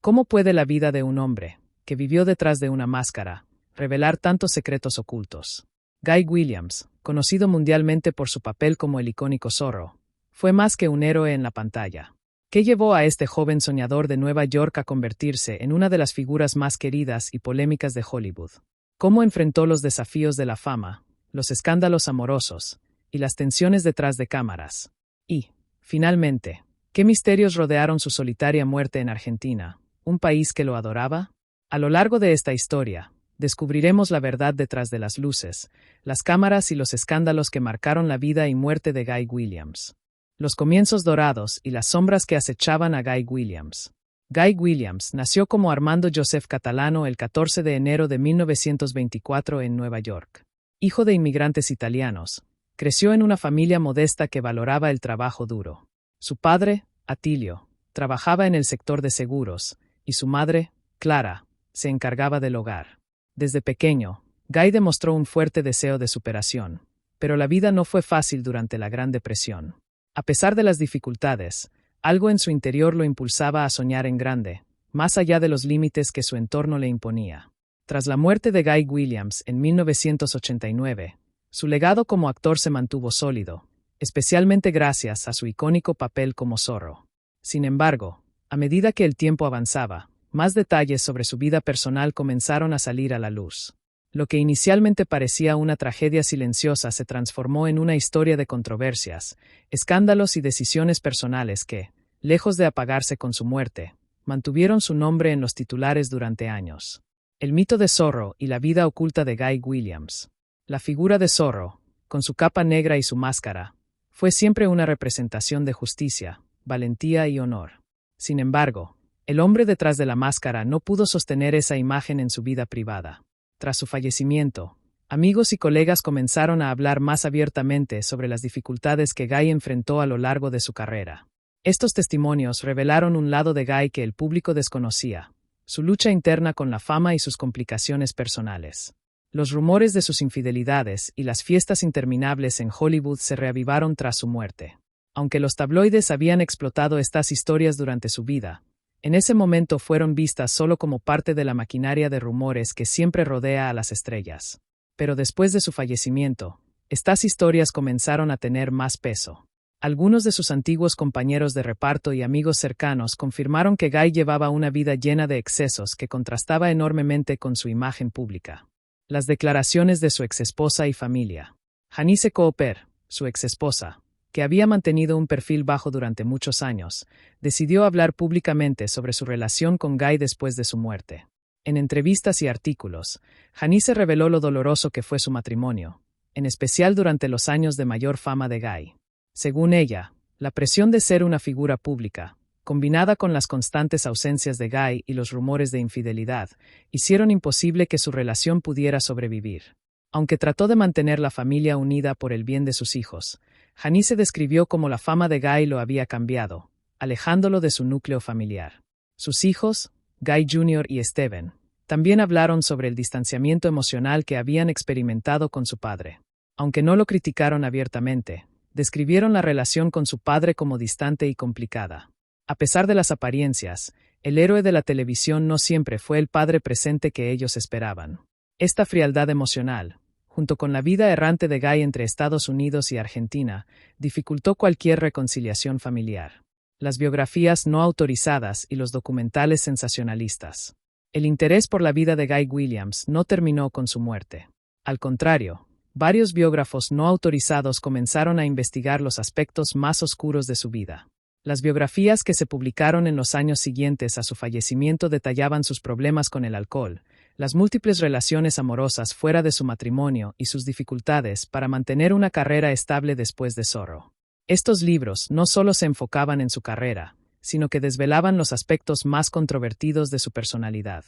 ¿Cómo puede la vida de un hombre, que vivió detrás de una máscara, revelar tantos secretos ocultos? Guy Williams, conocido mundialmente por su papel como el icónico Zorro, fue más que un héroe en la pantalla. ¿Qué llevó a este joven soñador de Nueva York a convertirse en una de las figuras más queridas y polémicas de Hollywood? ¿Cómo enfrentó los desafíos de la fama, los escándalos amorosos y las tensiones detrás de cámaras? Y, finalmente, ¿qué misterios rodearon su solitaria muerte en Argentina, un país que lo adoraba? A lo largo de esta historia, descubriremos la verdad detrás de las luces, las cámaras y los escándalos que marcaron la vida y muerte de Guy Williams. Los comienzos dorados y las sombras que acechaban a Guy Williams. Guy Williams nació como Armando Joseph Catalano el 14 de enero de 1924 en Nueva York. Hijo de inmigrantes italianos, creció en una familia modesta que valoraba el trabajo duro. Su padre, Attilio, trabajaba en el sector de seguros, y su madre, Clara, se encargaba del hogar. Desde pequeño, Guy demostró un fuerte deseo de superación, pero la vida no fue fácil durante la Gran Depresión. A pesar de las dificultades, algo en su interior lo impulsaba a soñar en grande, más allá de los límites que su entorno le imponía. Tras la muerte de Guy Williams en 1989, su legado como actor se mantuvo sólido, especialmente gracias a su icónico papel como Zorro. Sin embargo, a medida que el tiempo avanzaba, más detalles sobre su vida personal comenzaron a salir a la luz. Lo que inicialmente parecía una tragedia silenciosa se transformó en una historia de controversias, escándalos y decisiones personales que, lejos de apagarse con su muerte, mantuvieron su nombre en los titulares durante años. El mito de Zorro y la vida oculta de Guy Williams. La figura de Zorro, con su capa negra y su máscara, fue siempre una representación de justicia, valentía y honor. Sin embargo, el hombre detrás de la máscara no pudo sostener esa imagen en su vida privada. Tras su fallecimiento, amigos y colegas comenzaron a hablar más abiertamente sobre las dificultades que Guy enfrentó a lo largo de su carrera. Estos testimonios revelaron un lado de Guy que el público desconocía, su lucha interna con la fama y sus complicaciones personales. Los rumores de sus infidelidades y las fiestas interminables en Hollywood se reavivaron tras su muerte. Aunque los tabloides habían explotado estas historias durante su vida, en ese momento fueron vistas solo como parte de la maquinaria de rumores que siempre rodea a las estrellas. Pero después de su fallecimiento, estas historias comenzaron a tener más peso. Algunos de sus antiguos compañeros de reparto y amigos cercanos confirmaron que Guy llevaba una vida llena de excesos que contrastaba enormemente con su imagen pública. Las declaraciones de su exesposa y familia. Janice Cooper, su exesposa, que había mantenido un perfil bajo durante muchos años, decidió hablar públicamente sobre su relación con Guy después de su muerte. En entrevistas y artículos, Janice reveló lo doloroso que fue su matrimonio, en especial durante los años de mayor fama de Guy. Según ella, la presión de ser una figura pública, combinada con las constantes ausencias de Guy y los rumores de infidelidad, hicieron imposible que su relación pudiera sobrevivir. Aunque trató de mantener la familia unida por el bien de sus hijos, Janice describió cómo la fama de Guy lo había cambiado, alejándolo de su núcleo familiar. Sus hijos, Guy Jr. y Steven, también hablaron sobre el distanciamiento emocional que habían experimentado con su padre. Aunque no lo criticaron abiertamente, describieron la relación con su padre como distante y complicada. A pesar de las apariencias, el héroe de la televisión no siempre fue el padre presente que ellos esperaban. Esta frialdad emocional, junto con la vida errante de Guy entre Estados Unidos y Argentina, dificultó cualquier reconciliación familiar. Las biografías no autorizadas y los documentales sensacionalistas. El interés por la vida de Guy Williams no terminó con su muerte. Al contrario, varios biógrafos no autorizados comenzaron a investigar los aspectos más oscuros de su vida. Las biografías que se publicaron en los años siguientes a su fallecimiento detallaban sus problemas con el alcohol, las múltiples relaciones amorosas fuera de su matrimonio y sus dificultades para mantener una carrera estable después de Zorro. Estos libros no solo se enfocaban en su carrera, sino que desvelaban los aspectos más controvertidos de su personalidad.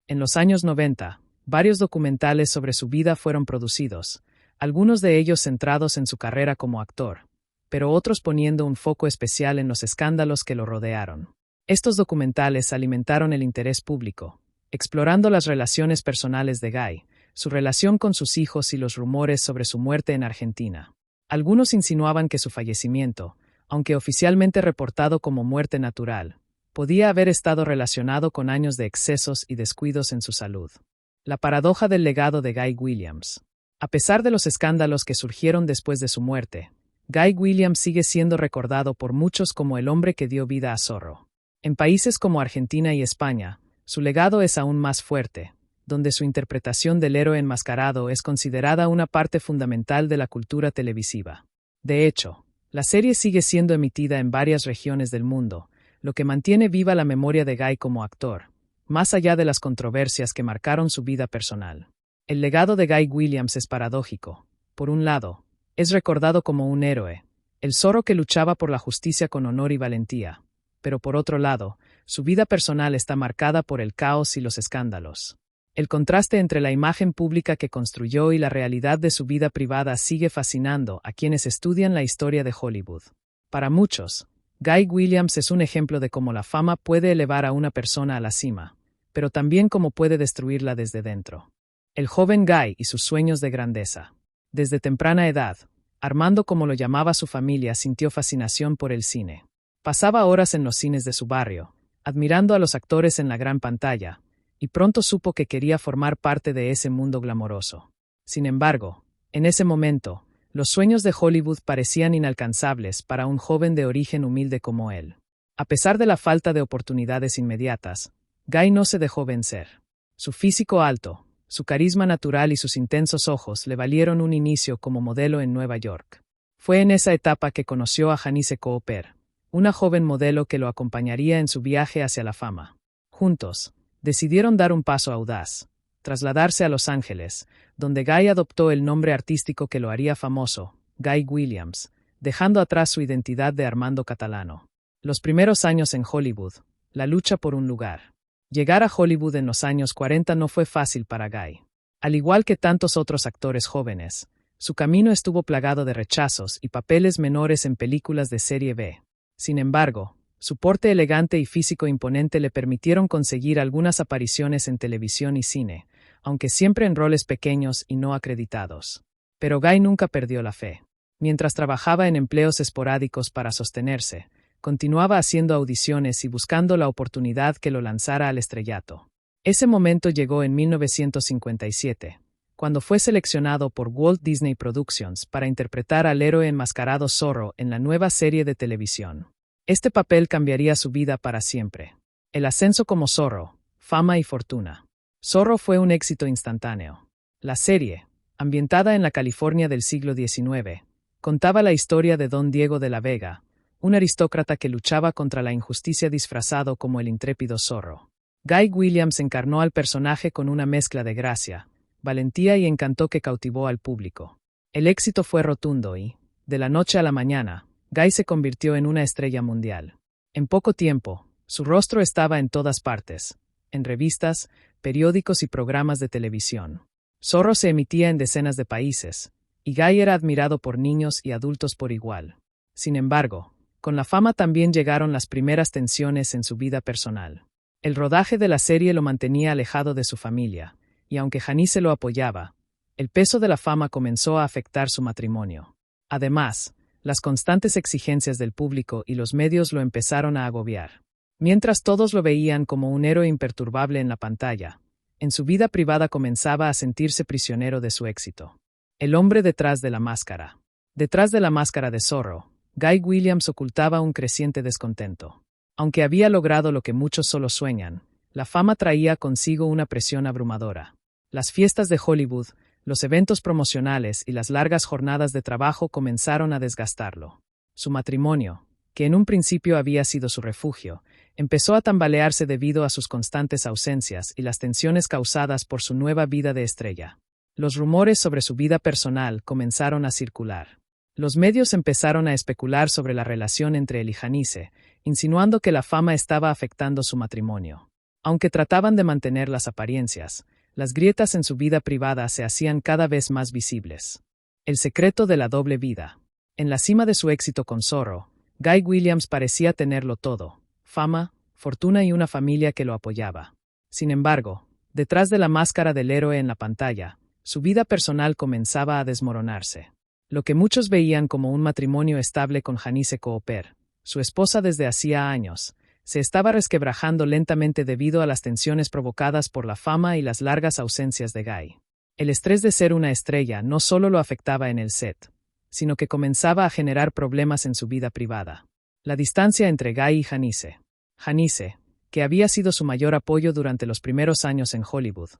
En los años 90, varios documentales sobre su vida fueron producidos, algunos de ellos centrados en su carrera como actor, pero otros poniendo un foco especial en los escándalos que lo rodearon. Estos documentales alimentaron el interés público, explorando las relaciones personales de Guy, su relación con sus hijos y los rumores sobre su muerte en Argentina. Algunos insinuaban que su fallecimiento, aunque oficialmente reportado como muerte natural, podía haber estado relacionado con años de excesos y descuidos en su salud. La paradoja del legado de Guy Williams. A pesar de los escándalos que surgieron después de su muerte, Guy Williams sigue siendo recordado por muchos como el hombre que dio vida a Zorro. En países como Argentina y España, su legado es aún más fuerte, donde su interpretación del héroe enmascarado es considerada una parte fundamental de la cultura televisiva. De hecho, la serie sigue siendo emitida en varias regiones del mundo, lo que mantiene viva la memoria de Guy como actor, más allá de las controversias que marcaron su vida personal. El legado de Guy Williams es paradójico. Por un lado, es recordado como un héroe, el Zorro que luchaba por la justicia con honor y valentía, pero por otro lado, su vida personal está marcada por el caos y los escándalos. El contraste entre la imagen pública que construyó y la realidad de su vida privada sigue fascinando a quienes estudian la historia de Hollywood. Para muchos, Guy Williams es un ejemplo de cómo la fama puede elevar a una persona a la cima, pero también cómo puede destruirla desde dentro. El joven Guy y sus sueños de grandeza. Desde temprana edad, Armando, como lo llamaba su familia, sintió fascinación por el cine. Pasaba horas en los cines de su barrio, admirando a los actores en la gran pantalla, y pronto supo que quería formar parte de ese mundo glamoroso. Sin embargo, en ese momento, los sueños de Hollywood parecían inalcanzables para un joven de origen humilde como él. A pesar de la falta de oportunidades inmediatas, Guy no se dejó vencer. Su físico alto, su carisma natural y sus intensos ojos le valieron un inicio como modelo en Nueva York. Fue en esa etapa que conoció a Janice Cooper, una joven modelo que lo acompañaría en su viaje hacia la fama. Juntos, decidieron dar un paso audaz, trasladarse a Los Ángeles, donde Guy adoptó el nombre artístico que lo haría famoso, Guy Williams, dejando atrás su identidad de Armando Catalano. Los primeros años en Hollywood, la lucha por un lugar. Llegar a Hollywood en los años 40 no fue fácil para Guy. Al igual que tantos otros actores jóvenes, su camino estuvo plagado de rechazos y papeles menores en películas de serie B. Sin embargo, su porte elegante y físico imponente le permitieron conseguir algunas apariciones en televisión y cine, aunque siempre en roles pequeños y no acreditados. Pero Guy nunca perdió la fe. Mientras trabajaba en empleos esporádicos para sostenerse, continuaba haciendo audiciones y buscando la oportunidad que lo lanzara al estrellato. Ese momento llegó en 1957, cuando fue seleccionado por Walt Disney Productions para interpretar al héroe enmascarado Zorro en la nueva serie de televisión. Este papel cambiaría su vida para siempre. El ascenso como Zorro, fama y fortuna. Zorro fue un éxito instantáneo. La serie, ambientada en la California del siglo XIX, contaba la historia de Don Diego de la Vega, un aristócrata que luchaba contra la injusticia disfrazado como el intrépido Zorro. Guy Williams encarnó al personaje con una mezcla de gracia, valentía y encanto que cautivó al público. El éxito fue rotundo y, de la noche a la mañana, Guy se convirtió en una estrella mundial. En poco tiempo, su rostro estaba en todas partes, en revistas, periódicos y programas de televisión. Zorro se emitía en decenas de países, y Guy era admirado por niños y adultos por igual. Sin embargo, con la fama también llegaron las primeras tensiones en su vida personal. El rodaje de la serie lo mantenía alejado de su familia, y aunque Janice lo apoyaba, el peso de la fama comenzó a afectar su matrimonio. Además, las constantes exigencias del público y los medios lo empezaron a agobiar. Mientras todos lo veían como un héroe imperturbable en la pantalla, en su vida privada comenzaba a sentirse prisionero de su éxito. El hombre detrás de la máscara. Detrás de la máscara de Zorro, Guy Williams ocultaba un creciente descontento. Aunque había logrado lo que muchos solo sueñan, la fama traía consigo una presión abrumadora. Las fiestas de Hollywood, los eventos promocionales y las largas jornadas de trabajo comenzaron a desgastarlo. Su matrimonio, que en un principio había sido su refugio, empezó a tambalearse debido a sus constantes ausencias y las tensiones causadas por su nueva vida de estrella. Los rumores sobre su vida personal comenzaron a circular. Los medios empezaron a especular sobre la relación entre él y Janice, insinuando que la fama estaba afectando su matrimonio. Aunque trataban de mantener las apariencias, las grietas en su vida privada se hacían cada vez más visibles. El secreto de la doble vida. En la cima de su éxito con Zorro, Guy Williams parecía tenerlo todo: fama, fortuna y una familia que lo apoyaba. Sin embargo, detrás de la máscara del héroe en la pantalla, su vida personal comenzaba a desmoronarse. Lo que muchos veían como un matrimonio estable con Janice Cooper, su esposa desde hacía años, se estaba resquebrajando lentamente debido a las tensiones provocadas por la fama y las largas ausencias de Guy. El estrés de ser una estrella no solo lo afectaba en el set, sino que comenzaba a generar problemas en su vida privada. La distancia entre Guy y Janice. Janice, que había sido su mayor apoyo durante los primeros años en Hollywood,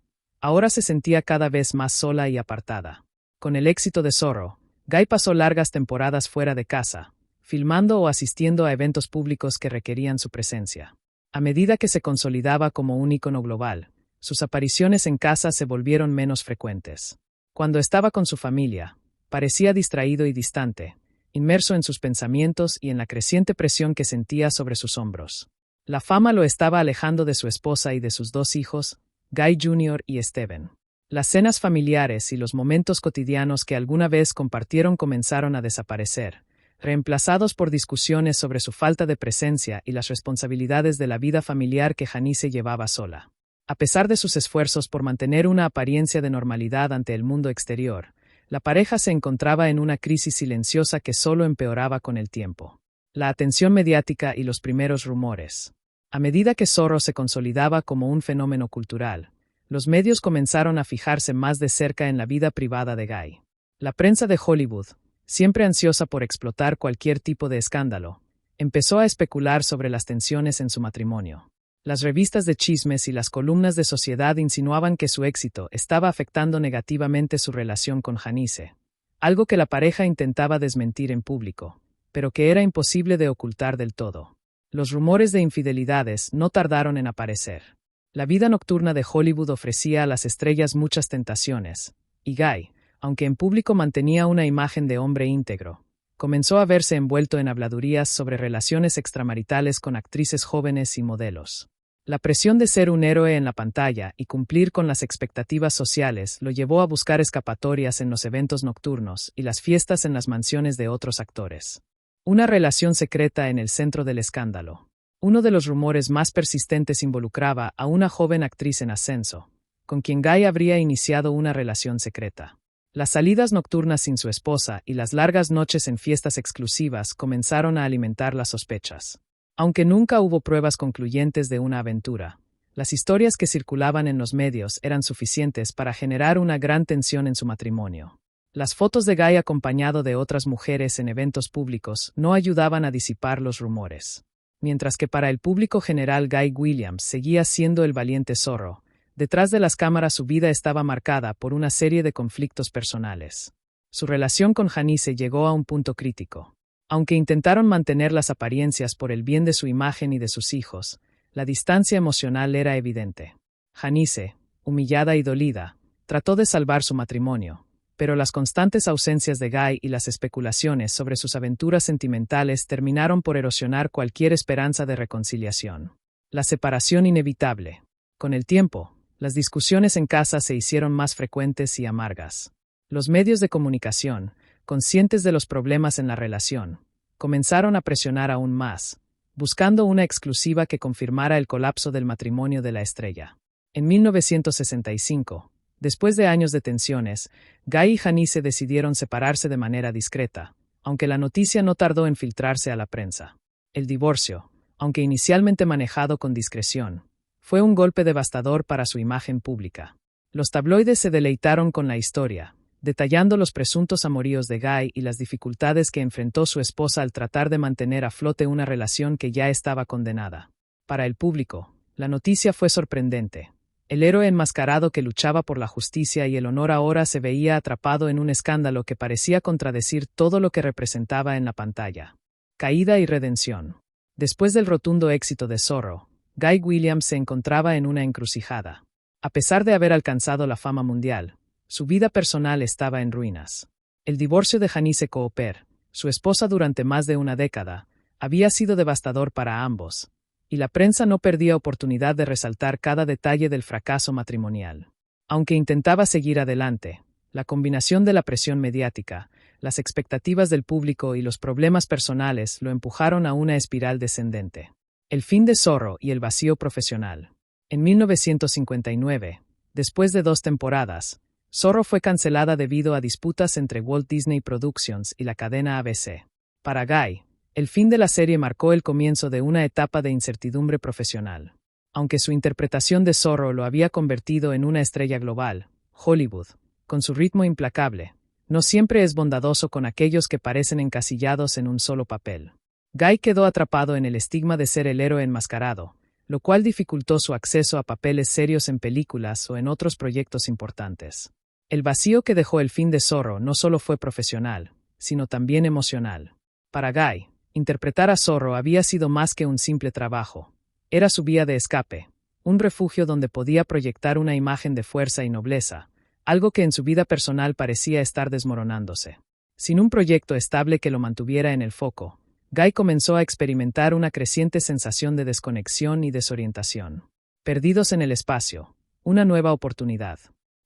ahora se sentía cada vez más sola y apartada. Con el éxito de Zorro, Guy pasó largas temporadas fuera de casa, filmando o asistiendo a eventos públicos que requerían su presencia. A medida que se consolidaba como un ícono global, sus apariciones en casa se volvieron menos frecuentes. Cuando estaba con su familia, parecía distraído y distante, inmerso en sus pensamientos y en la creciente presión que sentía sobre sus hombros. La fama lo estaba alejando de su esposa y de sus dos hijos, Guy Jr. y Steven. Las cenas familiares y los momentos cotidianos que alguna vez compartieron comenzaron a desaparecer, reemplazados por discusiones sobre su falta de presencia y las responsabilidades de la vida familiar que Janice llevaba sola. A pesar de sus esfuerzos por mantener una apariencia de normalidad ante el mundo exterior, la pareja se encontraba en una crisis silenciosa que solo empeoraba con el tiempo. La atención mediática y los primeros rumores. A medida que Zorro se consolidaba como un fenómeno cultural, los medios comenzaron a fijarse más de cerca en la vida privada de Guy. La prensa de Hollywood, siempre ansiosa por explotar cualquier tipo de escándalo, empezó a especular sobre las tensiones en su matrimonio. Las revistas de chismes y las columnas de sociedad insinuaban que su éxito estaba afectando negativamente su relación con Janice, algo que la pareja intentaba desmentir en público, pero que era imposible de ocultar del todo. Los rumores de infidelidades no tardaron en aparecer. La vida nocturna de Hollywood ofrecía a las estrellas muchas tentaciones, y Guy, aunque en público mantenía una imagen de hombre íntegro, comenzó a verse envuelto en habladurías sobre relaciones extramaritales con actrices jóvenes y modelos. La presión de ser un héroe en la pantalla y cumplir con las expectativas sociales lo llevó a buscar escapatorias en los eventos nocturnos y las fiestas en las mansiones de otros actores. Una relación secreta en el centro del escándalo. Uno de los rumores más persistentes involucraba a una joven actriz en ascenso, con quien Guy habría iniciado una relación secreta. Las salidas nocturnas sin su esposa y las largas noches en fiestas exclusivas comenzaron a alimentar las sospechas. Aunque nunca hubo pruebas concluyentes de una aventura, las historias que circulaban en los medios eran suficientes para generar una gran tensión en su matrimonio. Las fotos de Guy acompañado de otras mujeres en eventos públicos no ayudaban a disipar los rumores. Mientras que para el público general Guy Williams seguía siendo el valiente Zorro, detrás de las cámaras su vida estaba marcada por una serie de conflictos personales. Su relación con Janice llegó a un punto crítico. Aunque intentaron mantener las apariencias por el bien de su imagen y de sus hijos, la distancia emocional era evidente. Janice, humillada y dolida, trató de salvar su matrimonio, pero las constantes ausencias de Guy y las especulaciones sobre sus aventuras sentimentales terminaron por erosionar cualquier esperanza de reconciliación. La separación inevitable. Con el tiempo, las discusiones en casa se hicieron más frecuentes y amargas. Los medios de comunicación, conscientes de los problemas en la relación, comenzaron a presionar aún más, buscando una exclusiva que confirmara el colapso del matrimonio de la estrella. En 1965, después de años de tensiones, Guy y Janice decidieron separarse de manera discreta, aunque la noticia no tardó en filtrarse a la prensa. El divorcio, aunque inicialmente manejado con discreción, fue un golpe devastador para su imagen pública. Los tabloides se deleitaron con la historia, detallando los presuntos amoríos de Guy y las dificultades que enfrentó su esposa al tratar de mantener a flote una relación que ya estaba condenada. Para el público, la noticia fue sorprendente. El héroe enmascarado que luchaba por la justicia y el honor ahora se veía atrapado en un escándalo que parecía contradecir todo lo que representaba en la pantalla. Caída y redención. Después del rotundo éxito de Zorro, Guy Williams se encontraba en una encrucijada. A pesar de haber alcanzado la fama mundial, su vida personal estaba en ruinas. El divorcio de Janice Cooper, su esposa durante más de una década, había sido devastador para ambos, y la prensa no perdía oportunidad de resaltar cada detalle del fracaso matrimonial. Aunque intentaba seguir adelante, la combinación de la presión mediática, las expectativas del público y los problemas personales lo empujaron a una espiral descendente. El fin de Zorro y el vacío profesional. En 1959, después de 2 temporadas, Zorro fue cancelada debido a disputas entre Walt Disney Productions y la cadena ABC. Para Guy, El fin de la serie marcó el comienzo de una etapa de incertidumbre profesional. Aunque su interpretación de Zorro lo había convertido en una estrella global, Hollywood, con su ritmo implacable, no siempre es bondadoso con aquellos que parecen encasillados en un solo papel. Guy quedó atrapado en el estigma de ser el héroe enmascarado, lo cual dificultó su acceso a papeles serios en películas o en otros proyectos importantes. El vacío que dejó el fin de Zorro no solo fue profesional, sino también emocional. Para Guy, interpretar a Zorro había sido más que un simple trabajo. Era su vía de escape, un refugio donde podía proyectar una imagen de fuerza y nobleza, algo que en su vida personal parecía estar desmoronándose. Sin un proyecto estable que lo mantuviera en el foco, Guy comenzó a experimentar una creciente sensación de desconexión y desorientación. Perdidos en el espacio, una nueva oportunidad.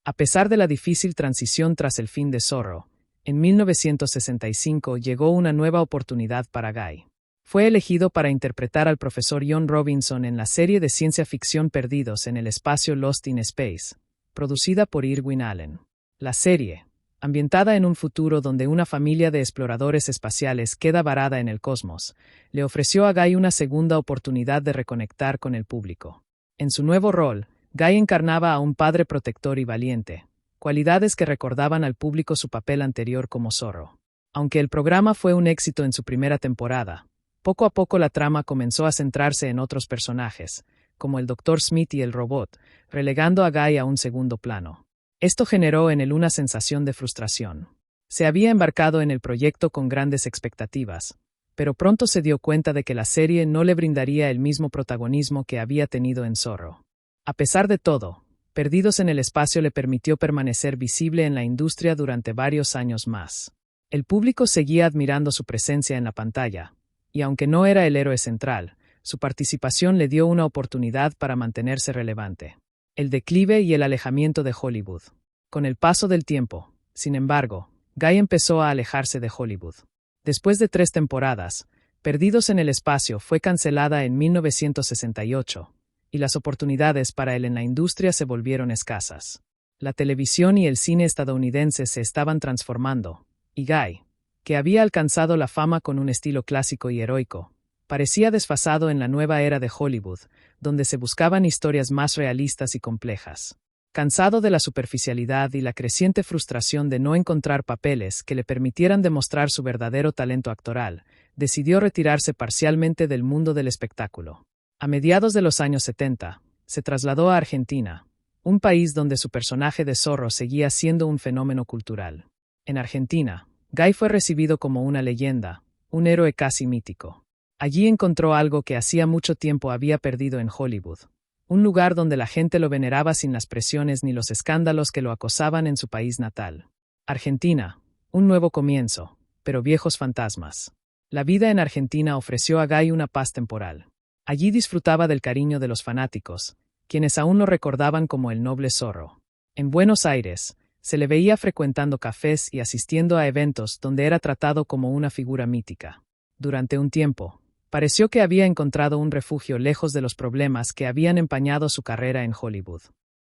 A pesar de la difícil transición tras el fin de Zorro, en 1965 llegó una nueva oportunidad para Guy. Fue elegido para interpretar al profesor John Robinson en la serie de ciencia ficción Perdidos en el espacio Lost in Space, producida por Irwin Allen. La serie, ambientada en un futuro donde una familia de exploradores espaciales queda varada en el cosmos, le ofreció a Guy una segunda oportunidad de reconectar con el público. En su nuevo rol, Guy encarnaba a un padre protector y valiente, cualidades que recordaban al público su papel anterior como Zorro. Aunque el programa fue un éxito en su primera temporada, poco a poco la trama comenzó a centrarse en otros personajes, como el Dr. Smith y el robot, relegando a Guy a un segundo plano. Esto generó en él una sensación de frustración. Se había embarcado en el proyecto con grandes expectativas, pero pronto se dio cuenta de que la serie no le brindaría el mismo protagonismo que había tenido en Zorro. A pesar de todo, Perdidos en el espacio le permitió permanecer visible en la industria durante varios años más. El público seguía admirando su presencia en la pantalla, y aunque no era el héroe central, su participación le dio una oportunidad para mantenerse relevante. El declive y el alejamiento de Hollywood. Con el paso del tiempo, sin embargo, Guy empezó a alejarse de Hollywood. Después de 3 temporadas, Perdidos en el espacio fue cancelada en 1968, y las oportunidades para él en la industria se volvieron escasas. La televisión y el cine estadounidense se estaban transformando, y Guy, que había alcanzado la fama con un estilo clásico y heroico, parecía desfasado en la nueva era de Hollywood, donde se buscaban historias más realistas y complejas. Cansado de la superficialidad y la creciente frustración de no encontrar papeles que le permitieran demostrar su verdadero talento actoral, decidió retirarse parcialmente del mundo del espectáculo. A mediados de los años 70, se trasladó a Argentina, un país donde su personaje de Zorro seguía siendo un fenómeno cultural. En Argentina, Guy fue recibido como una leyenda, un héroe casi mítico. Allí encontró algo que hacía mucho tiempo había perdido en Hollywood, un lugar donde la gente lo veneraba sin las presiones ni los escándalos que lo acosaban en su país natal. Argentina, un nuevo comienzo, pero viejos fantasmas. La vida en Argentina ofreció a Guy una paz temporal. Allí disfrutaba del cariño de los fanáticos, quienes aún lo recordaban como el noble Zorro. En Buenos Aires, se le veía frecuentando cafés y asistiendo a eventos donde era tratado como una figura mítica. Durante un tiempo, pareció que había encontrado un refugio lejos de los problemas que habían empañado su carrera en Hollywood.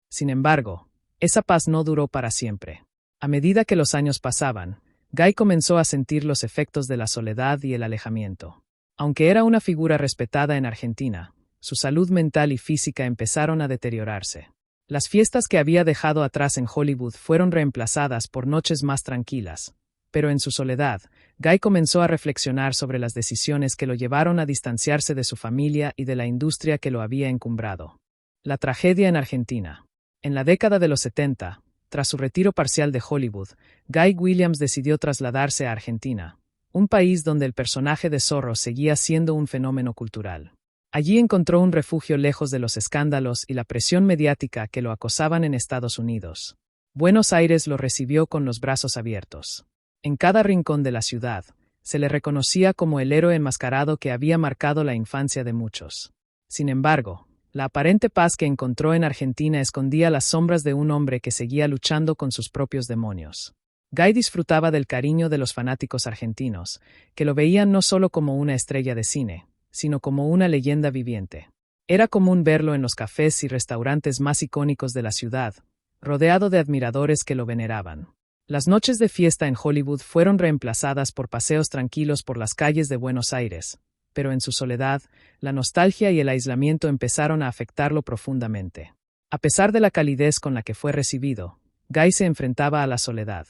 Sin embargo, esa paz no duró para siempre. A medida que los años pasaban, Guy comenzó a sentir los efectos de la soledad y el alejamiento. Aunque era una figura respetada en Argentina, su salud mental y física empezaron a deteriorarse. Las fiestas que había dejado atrás en Hollywood fueron reemplazadas por noches más tranquilas, pero en su soledad, Guy comenzó a reflexionar sobre las decisiones que lo llevaron a distanciarse de su familia y de la industria que lo había encumbrado. La tragedia en Argentina. En la década de los 70, tras su retiro parcial de Hollywood, Guy Williams decidió trasladarse a Argentina, un país donde el personaje de Zorro seguía siendo un fenómeno cultural. Allí encontró un refugio lejos de los escándalos y la presión mediática que lo acosaban en Estados Unidos. Buenos Aires lo recibió con los brazos abiertos. En cada rincón de la ciudad, se le reconocía como el héroe enmascarado que había marcado la infancia de muchos. Sin embargo, la aparente paz que encontró en Argentina escondía las sombras de un hombre que seguía luchando con sus propios demonios. Guy disfrutaba del cariño de los fanáticos argentinos, que lo veían no solo como una estrella de cine, sino como una leyenda viviente. Era común verlo en los cafés y restaurantes más icónicos de la ciudad, rodeado de admiradores que lo veneraban. Las noches de fiesta en Hollywood fueron reemplazadas por paseos tranquilos por las calles de Buenos Aires, pero en su soledad, la nostalgia y el aislamiento empezaron a afectarlo profundamente. A pesar de la calidez con la que fue recibido, Guy se enfrentaba a la soledad.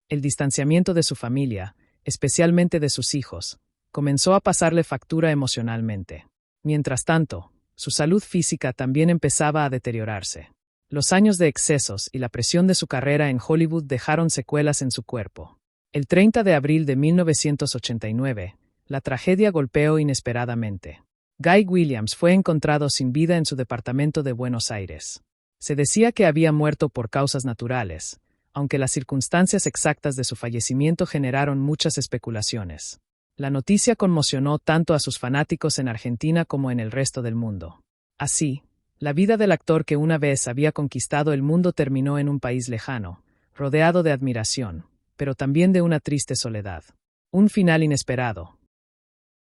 El distanciamiento de su familia, especialmente de sus hijos, comenzó a pasarle factura emocionalmente. Mientras tanto, su salud física también empezaba a deteriorarse. Los años de excesos y la presión de su carrera en Hollywood dejaron secuelas en su cuerpo. El 30 de abril de 1989, la tragedia golpeó inesperadamente. Guy Williams fue encontrado sin vida en su departamento de Buenos Aires. Se decía que había muerto por causas naturales, aunque las circunstancias exactas de su fallecimiento generaron muchas especulaciones. La noticia conmocionó tanto a sus fanáticos en Argentina como en el resto del mundo. Así, la vida del actor que una vez había conquistado el mundo terminó en un país lejano, rodeado de admiración, pero también de una triste soledad. Un final inesperado,